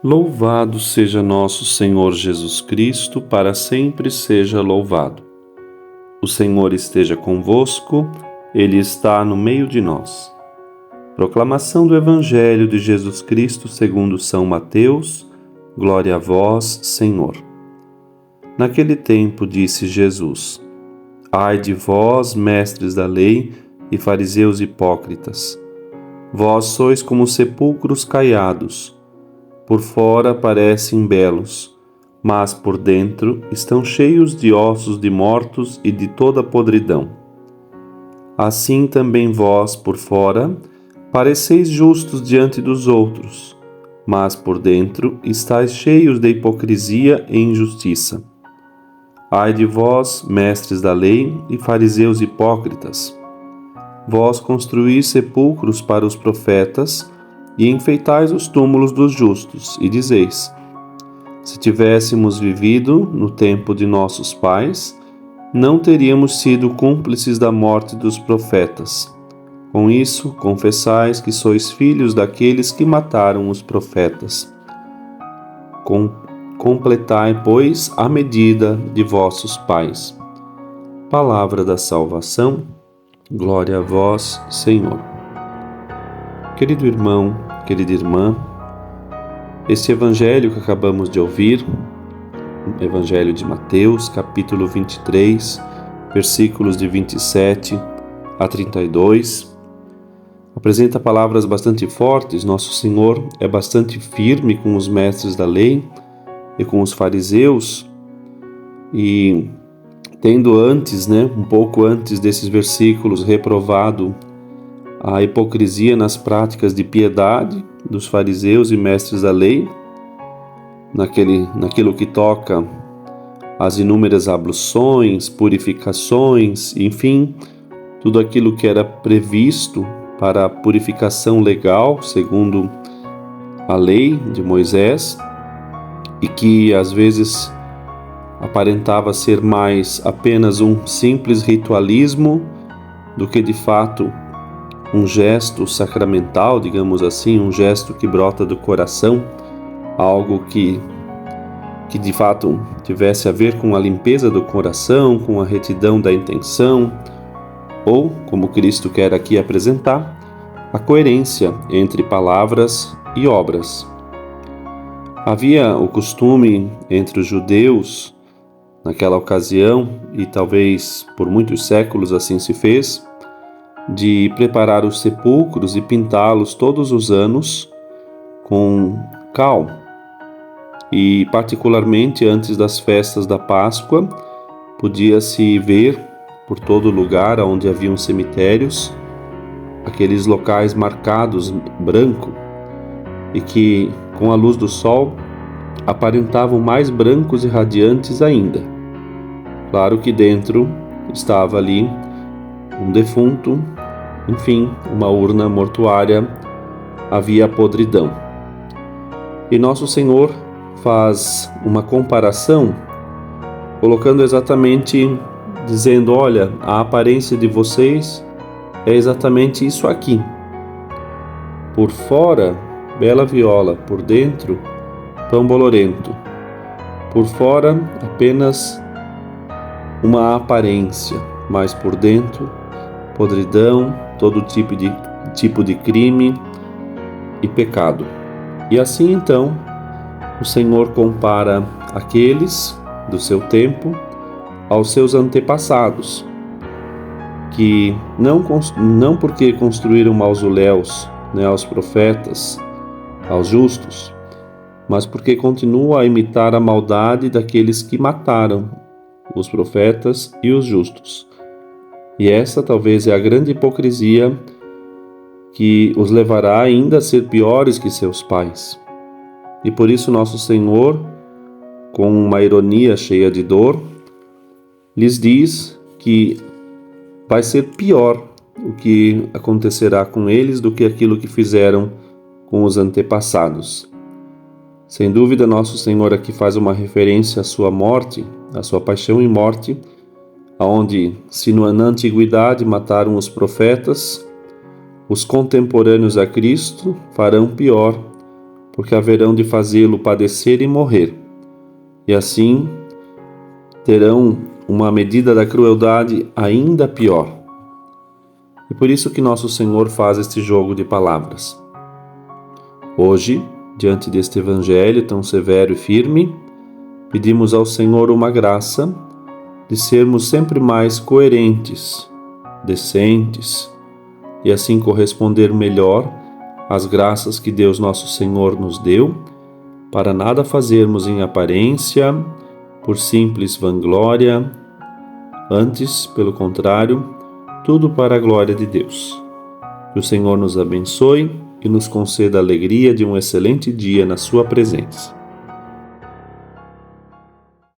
Louvado seja nosso Senhor Jesus Cristo, para sempre seja louvado. O Senhor esteja convosco, Ele está no meio de nós. Proclamação do Evangelho de Jesus Cristo segundo São Mateus. Glória a vós, Senhor. Naquele tempo disse Jesus: Ai de vós, mestres da lei e fariseus hipócritas! Vós sois como sepulcros caiados. Por fora parecem belos, mas por dentro estão cheios de ossos de mortos e de toda podridão. Assim também vós, por fora, pareceis justos diante dos outros, mas por dentro estáis cheios de hipocrisia e injustiça. Ai de vós, mestres da lei e fariseus hipócritas! Vós construís sepulcros para os profetas e enfeitais os túmulos dos justos, e dizeis: se tivéssemos vivido no tempo de nossos pais, não teríamos sido cúmplices da morte dos profetas. Com isso, confessais que sois filhos daqueles que mataram os profetas. Completai, pois, a medida de vossos pais. Palavra da salvação. Glória a vós, Senhor. Querido irmão, querida irmã, este evangelho que acabamos de ouvir, o Evangelho de Mateus, capítulo 23, versículos de 27 a 32, apresenta palavras bastante fortes. Nosso Senhor é bastante firme com os mestres da lei e com os fariseus, e tendo antes, um pouco antes desses versículos, reprovado a hipocrisia nas práticas de piedade dos fariseus e mestres da lei, naquilo que toca às inúmeras abluções, purificações, enfim, tudo aquilo que era previsto para a purificação legal, segundo a lei de Moisés, e que às vezes aparentava ser mais apenas um simples ritualismo do que de fato um gesto sacramental, digamos assim, um gesto que brota do coração, algo que de fato tivesse a ver com a limpeza do coração, com a retidão da intenção, ou, como Cristo quer aqui apresentar, a coerência entre palavras e obras. Havia o costume entre os judeus, naquela ocasião, e talvez por muitos séculos assim se fez, de preparar os sepulcros e pintá-los todos os anos com cal. E particularmente antes das festas da Páscoa, podia-se ver por todo lugar onde haviam cemitérios, aqueles locais marcados branco, e que com a luz do sol aparentavam mais brancos e radiantes ainda. Claro que dentro estava ali um defunto, enfim, uma urna mortuária, havia podridão. E Nosso Senhor faz uma comparação, colocando exatamente, dizendo: olha, a aparência de vocês é exatamente isso aqui. Por fora, bela viola, por dentro, pão bolorento. Por fora, apenas uma aparência, mas por dentro, podridão, todo tipo de crime e pecado. E assim então, o Senhor compara aqueles do seu tempo aos seus antepassados, que não porque construíram mausoléus, aos profetas, aos justos, mas porque continuam a imitar a maldade daqueles que mataram os profetas e os justos. E essa talvez é a grande hipocrisia que os levará ainda a ser piores que seus pais. E por isso Nosso Senhor, com uma ironia cheia de dor, lhes diz que vai ser pior o que acontecerá com eles do que aquilo que fizeram com os antepassados. Sem dúvida, Nosso Senhor aqui faz uma referência à sua morte, à sua paixão e morte, onde, se na antiguidade mataram os profetas, os contemporâneos a Cristo farão pior, porque haverão de fazê-lo padecer e morrer, e assim terão uma medida da crueldade ainda pior. E por isso que nosso Senhor faz este jogo de palavras. Hoje, diante deste evangelho tão severo e firme, pedimos ao Senhor uma graça de sermos sempre mais coerentes, decentes, e assim corresponder melhor às graças que Deus nosso Senhor nos deu, para nada fazermos em aparência, por simples vanglória, antes, pelo contrário, tudo para a glória de Deus. Que o Senhor nos abençoe e nos conceda a alegria de um excelente dia na sua presença.